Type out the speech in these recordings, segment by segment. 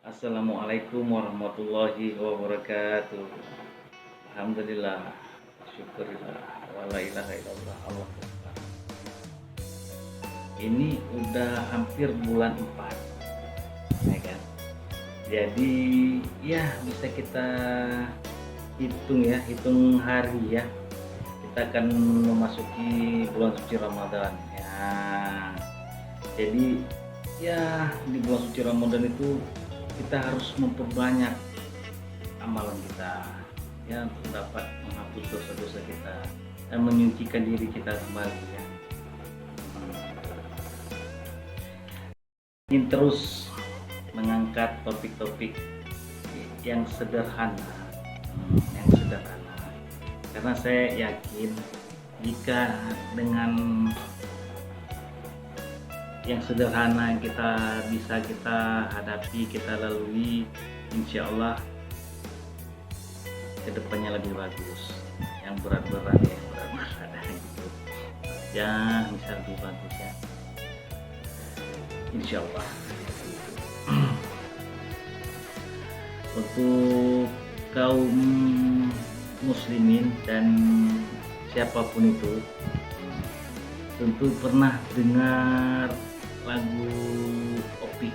Assalamualaikum warahmatullahi wabarakatuh. Alhamdulillah, syukurillah, wala ilaha illallah, Allah Akbar. Ini udah hampir bulan 4, ya kan? Jadi ya bisa kita hitung ya, hitung hari ya. Kita akan memasuki bulan suci Ramadan ya. Jadi ya di bulan suci Ramadan itu kita harus memperbanyak amalan kita ya untuk dapat menghapus dosa-dosa kita dan menyucikan diri kita kembali ya. Ingin terus mengangkat topik-topik yang sederhana, karena saya yakin jika dengan yang sederhana yang bisa kita hadapi, kita lalui, insya Allah kedepannya lebih bagus. Yang berat-berat gitu ya bisa lebih bagus ya, insya Allah. Untuk kaum muslimin dan siapapun itu tentu pernah dengar lagu Opik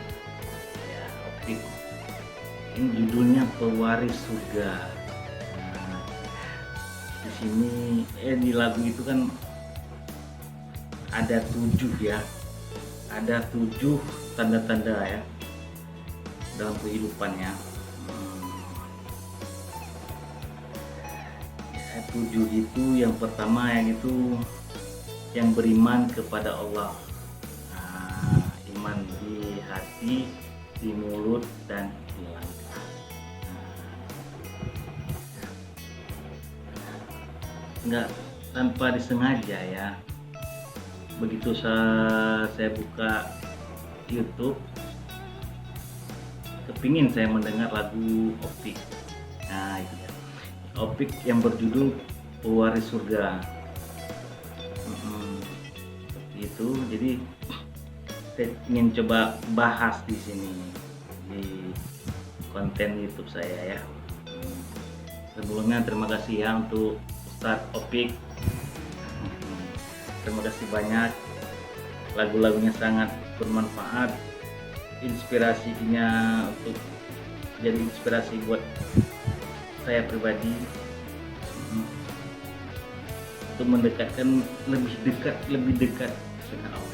ya, Opik ini judulnya Pewaris Surga. Nah, di sini di lagu itu kan ada 7 ya, ada 7 tanda-tanda ya dalam kehidupannya. 7 itu yang pertama yang itu yang beriman kepada Allah. Iman di hati, di mulut, dan di langkah. Enggak tanpa disengaja ya, begitu saya buka YouTube, kepingin saya mendengar lagu Opik. Nah itu ya, Opik yang berjudul Pewaris Surga. Itu jadi saya ingin coba bahas di sini di konten YouTube saya ya. Sebelumnya terima kasih ya untuk Ustadz Opik. Terima kasih banyak, lagu-lagunya sangat bermanfaat, inspirasinya untuk jadi inspirasi buat saya pribadi untuk mendekatkan lebih dekat dengan Allah.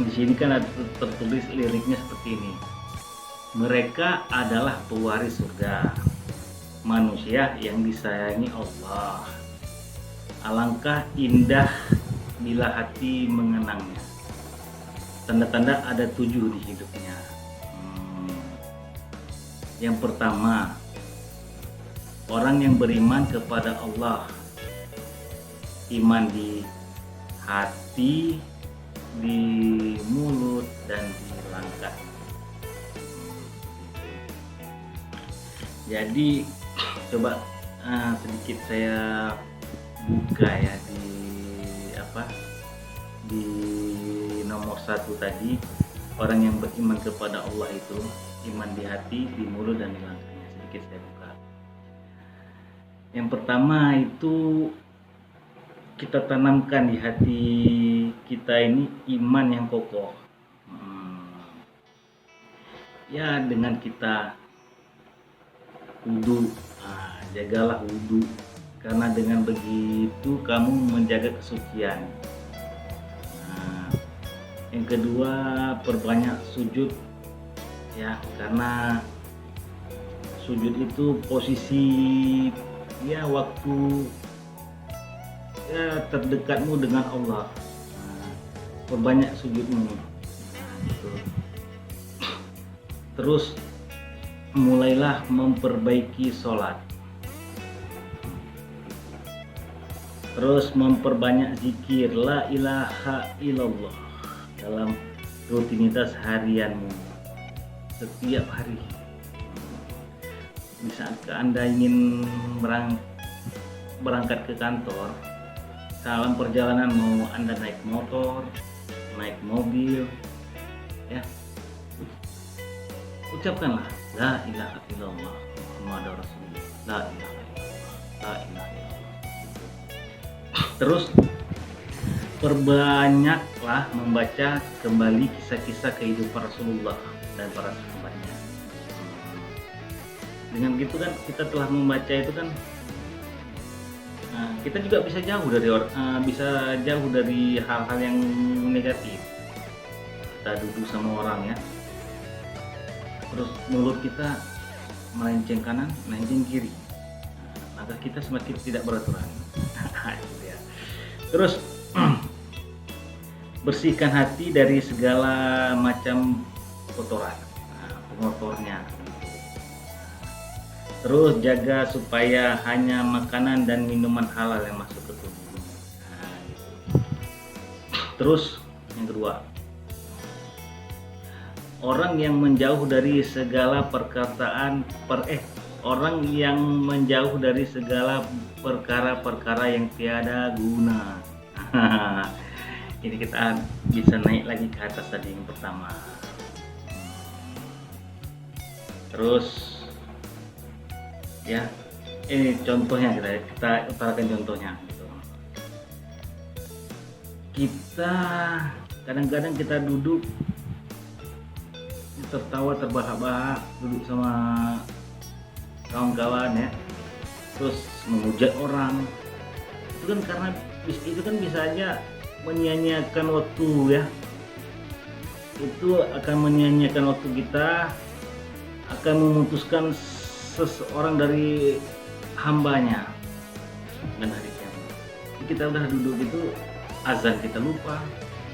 Di sini kan ada tertulis liriknya seperti ini. Mereka adalah pewaris surga, manusia yang disayangi Allah. Alangkah indah bila hati mengenangnya. Tanda-tanda ada 7 di hidupnya. Yang pertama, orang yang beriman kepada Allah, iman di hati, di mulut, dan di langkah. Jadi coba sedikit saya buka ya di nomor 1 tadi, orang yang beriman kepada Allah itu iman di hati, di mulut, dan di langkahnya. Sedikit saya buka. Yang pertama itu kita tanamkan di hati kita ini iman yang kokoh. Ya dengan kita wudu, jagalah wudu, karena dengan begitu kamu menjaga kesucian. Yang kedua, perbanyak sujud ya, karena sujud itu posisi ya waktu ya terdekatmu dengan Allah. Perbanyak sujudmu. Gitu. Terus mulailah memperbaiki sholat. Terus memperbanyak zikir la ilaha illallah dalam rutinitas harianmu setiap hari. Di saat Anda ingin berangkat ke kantor, dalam perjalanan mau Anda naik motor, naik mobil, ya ucapkanlah la ilaha illallah Muhammadur Rasulullah, la ilaha illallah, la ilaha illallah. Terus perbanyaklah membaca kembali kisah-kisah kehidupan Rasulullah dan para sahabatnya. Dengan gitu kan kita telah membaca itu kan, kita juga bisa jauh dari hal-hal yang negatif. Kita duduk sama orang ya, terus mulut kita melenceng kanan, melenceng kiri, maka kita semakin tidak beraturan. Ya. Terus bersihkan hati dari segala macam kotoran, pengotornya. Terus jaga supaya hanya makanan dan minuman halal yang masuk ke tubuh. Gitu. Terus yang kedua, orang yang menjauh dari segala perkara-perkara yang tiada guna. Ini kita bisa naik lagi ke atas tadi yang pertama. Terus ya, ini contohnya, kita utarakan contohnya gitu. Kita kadang-kadang kita duduk tertawa terbahak-bahak, duduk sama kawan-kawan ya, terus memuja orang, itu kan karena itu kan bisa aja menyia-nyiakan waktu ya, itu akan menyia-nyiakan waktu kita, akan memutuskan seseorang dari hambanya dan hari kiamat. Kita udah duduk itu, azan kita lupa,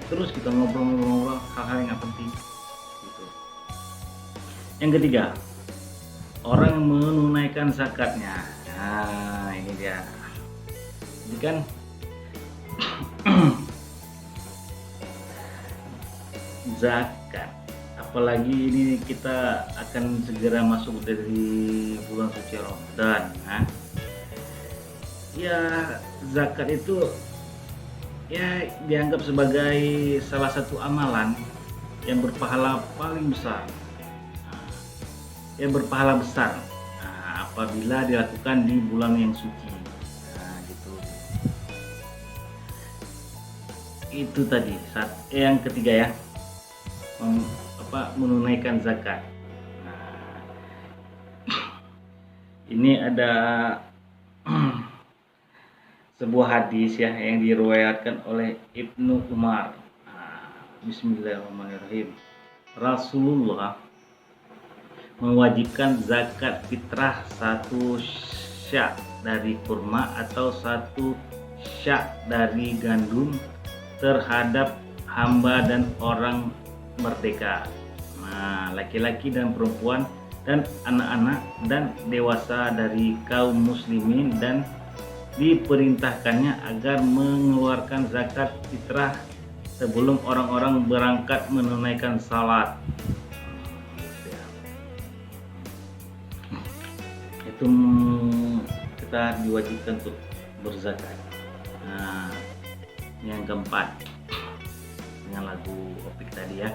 terus kita ngobrol-ngobrol hal-hal yang gak penting gitu. Yang ketiga, orang menunaikan zakatnya. Nah ini dia, jadi kan zakat, apalagi ini kita akan segera masuk dari bulan suci Ramadan. Ya zakat itu ya dianggap sebagai salah satu amalan yang berpahala paling besar, apabila dilakukan di bulan yang suci. Gitu. Itu tadi yang ketiga ya, menunaikan zakat. Ini ada sebuah hadis ya yang diriwayatkan oleh Ibnu Umar. Bismillahirrahmanirrahim. Rasulullah mewajibkan zakat fitrah 1 syak dari kurma atau 1 syak dari gandum terhadap hamba dan orang merdeka, laki-laki dan perempuan dan anak-anak dan dewasa dari kaum muslimin, dan diperintahkannya agar mengeluarkan zakat fitrah sebelum orang-orang berangkat menunaikan salat. Itu kita diwajibkan untuk berzakat. Yang keempat, dengan lagu Opik tadi ya,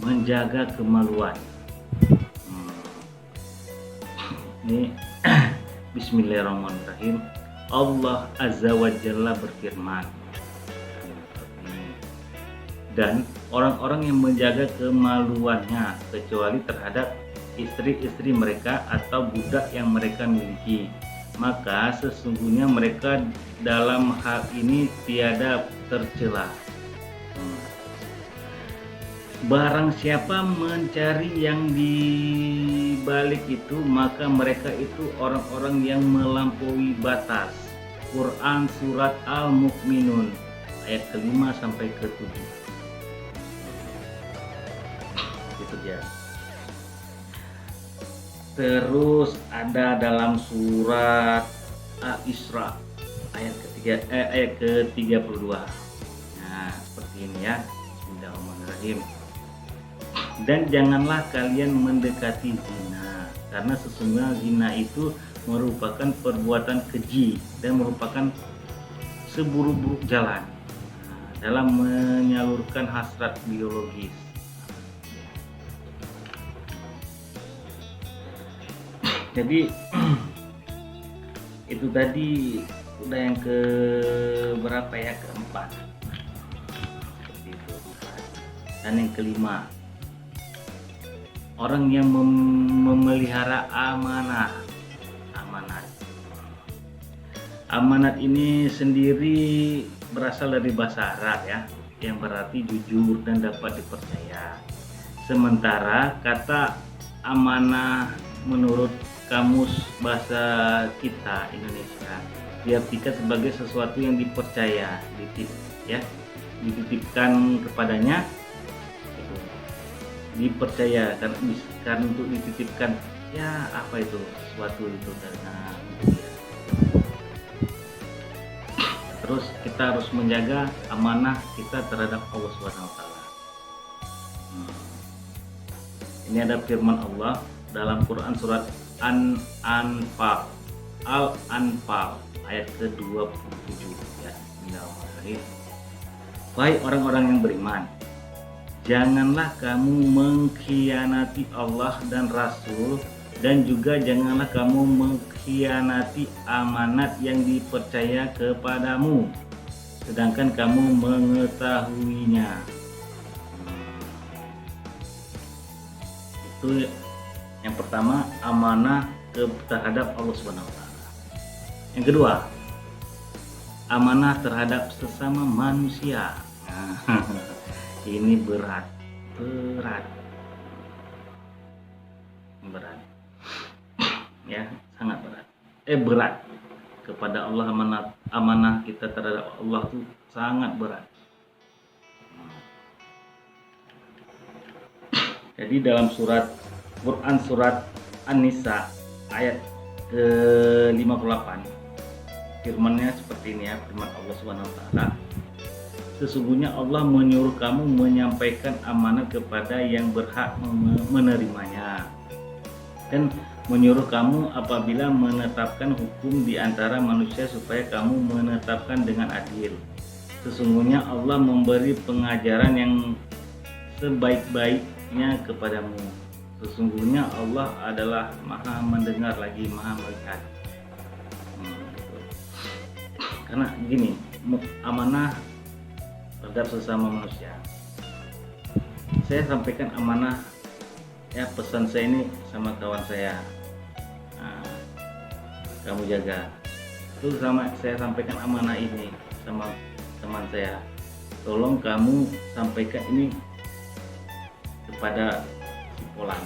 menjaga kemaluan. Ini Bismillahirrahmanirrahim. Allah Azza wa Jalla berfirman, dan orang-orang yang menjaga kemaluannya kecuali terhadap istri-istri mereka atau budak yang mereka miliki, maka sesungguhnya mereka dalam hal ini tiada tercela. Barang siapa mencari yang di balik itu, maka mereka itu orang-orang yang melampaui batas. Quran surat Al-Mu'minun ayat ke-5 sampai ke-7. Itu dia. Terus ada dalam surat Al-Isra ayat ke-32. Nah, seperti ini ya. Bismillahirrahmanirrahim. Dan janganlah kalian mendekati zina, karena sesungguhnya zina itu merupakan perbuatan keji dan merupakan seburuk-buruk jalan dalam menyalurkan hasrat biologis. Jadi itu tadi udah yang ke berapa ya, keempat seperti itu. Dan yang kelima, orang yang memelihara amanat. Amanat ini sendiri berasal dari bahasa Arab ya, yang berarti jujur dan dapat dipercaya. Sementara kata amanah menurut kamus bahasa kita Indonesia diartikan sebagai sesuatu yang dipercaya, dititipkan kepadanya, itu dipercaya karena untuk dititipkan ya, apa itu sesuatu itu karena terus kita harus menjaga amanah kita terhadap Allah Subhanahu wa taala. Ini ada firman Allah dalam Quran surat Al-Anfal ayat ke-27 ya. Bismillahirrahmanirrahim. Wahai orang-orang yang beriman, janganlah kamu mengkhianati Allah dan Rasul, dan juga janganlah kamu mengkhianati amanat yang dipercaya kepadamu, sedangkan kamu mengetahuinya. Itu yang pertama, amanah terhadap Allah Subhanahu wa taala. Yang kedua, amanah terhadap sesama manusia. Ini berat. Ya, sangat berat. Berat kepada Allah, amanah kita terhadap Allah itu sangat berat. Jadi dalam Quran surat An-Nisa ayat ke-58 firman-Nya seperti ini ya, firman Allah Subhanahu wa taala. Sesungguhnya Allah menyuruh kamu menyampaikan amanat kepada yang berhak menerimanya, dan menyuruh kamu apabila menetapkan hukum di antara manusia supaya kamu menetapkan dengan adil. Sesungguhnya Allah memberi pengajaran yang sebaik-baiknya kepadamu. Sesungguhnya Allah adalah Maha mendengar lagi Maha melihat. Karena gini, amanah terhadap sesama manusia. Saya sampaikan amanah ya, pesan saya ini sama kawan saya, kamu jaga. Terus saya sampaikan amanah ini sama teman saya, tolong kamu sampaikan ini kepada si Polan.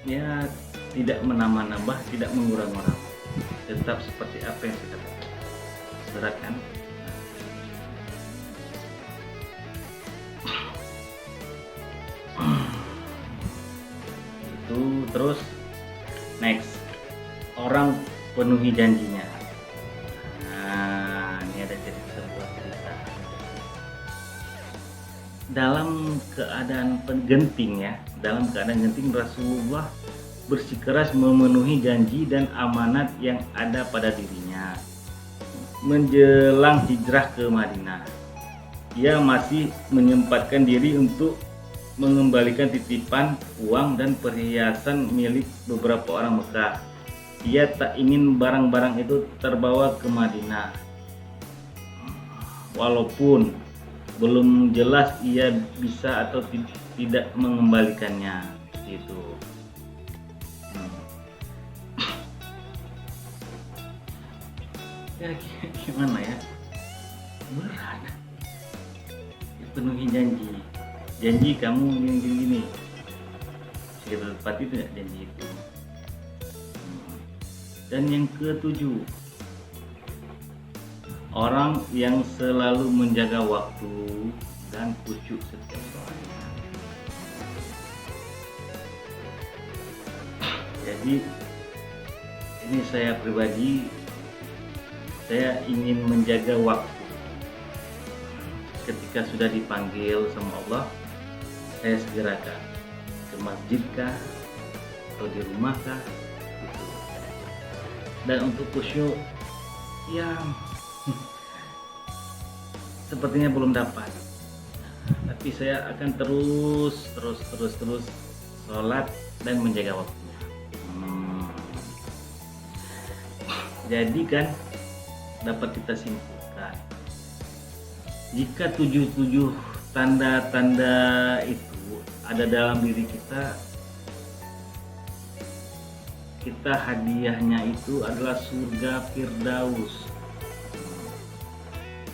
Ya, tidak menambah-nambah, tidak mengurang-urang, tetap seperti apa yang kita katakan. Berat kan? Terus next, orang penuhi janjinya. Nah, ini ada sebuah cerita. Dalam keadaan genting ya, Rasulullah bersikeras memenuhi janji dan amanat yang ada pada dirinya. Menjelang hijrah ke Madinah, ia masih menyempatkan diri untuk mengembalikan titipan uang dan perhiasan milik beberapa orang Mekah. Ia tak ingin barang-barang itu terbawa ke Madinah, walaupun belum jelas ia bisa atau tidak mengembalikannya. Gitu. Ya gimana ya? Berat. Penuhi janji kamu gini segera tepati tidak janji itu. Dan yang ketujuh, orang yang selalu menjaga waktu dan khusyuk setiap sholatnya. Jadi ini saya pribadi, saya ingin menjaga waktu. Ketika sudah dipanggil sama Allah, saya segerakan ke masjid kah atau di rumah kah gitu. Dan untuk khusyuk ya sepertinya belum dapat, tapi saya akan terus sholat dan menjaga waktunya. Hmm. Jadi kan dapat kita simpulkan, jika 77 tanda-tanda itu ada dalam diri kita, hadiahnya itu adalah surga Firdaus.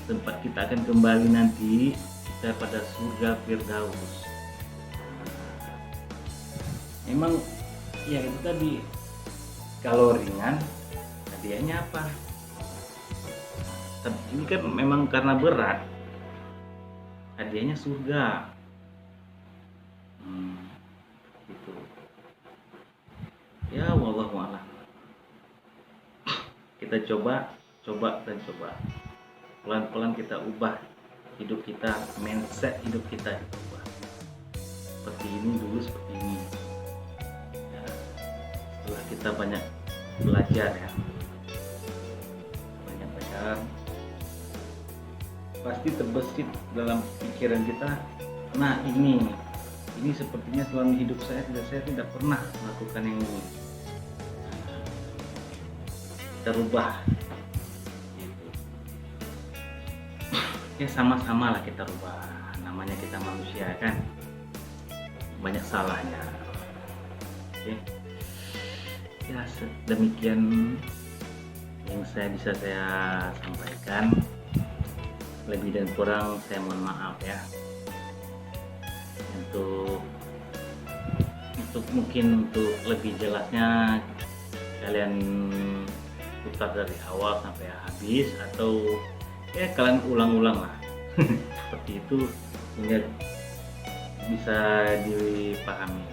Tempat kita akan kembali nanti, kita pada surga Firdaus. Emang ya itu tadi, kalau ringan hadiahnya apa? Ini kan memang karena berat, hadiahnya surga. Gitu. Ya wallahu a'lam. Kita coba dan coba. Pelan-pelan kita ubah hidup kita, mindset hidup kita ubah. Seperti ini dulu, seperti ini. Ya, setelah kita banyak belajar ya, pasti terbesit dalam pikiran kita. Nah ini sepertinya selama hidup saya tidak pernah melakukan yang ini. Kita rubah gitu. Ya sama-sama lah kita rubah, namanya kita manusia kan, banyak salahnya. Oke. Ya demikian yang bisa saya sampaikan. Lebih dan kurang saya mohon maaf ya. Untuk lebih jelasnya kalian putar dari awal sampai habis, atau ya kalian ulang-ulang lah seperti itu sehingga bisa dipahami.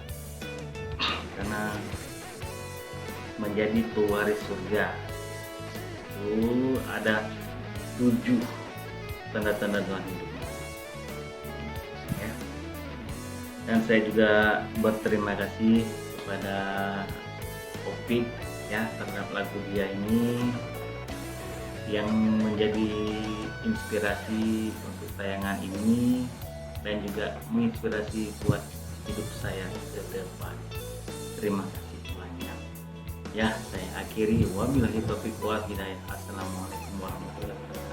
Karena menjadi pewaris surga itu ada 7 tanda-tanda dalam hidupnya ya. Dan saya juga berterima kasih kepada Opik ya terhadap lagu dia ini yang menjadi inspirasi untuk tayangan ini, dan juga menginspirasi buat hidup saya ke depan. Terima kasih banyak ya. Saya akhiri, wabillahi taufiq wal hidayah. Assalamualaikum warahmatullahi wabarakatuh.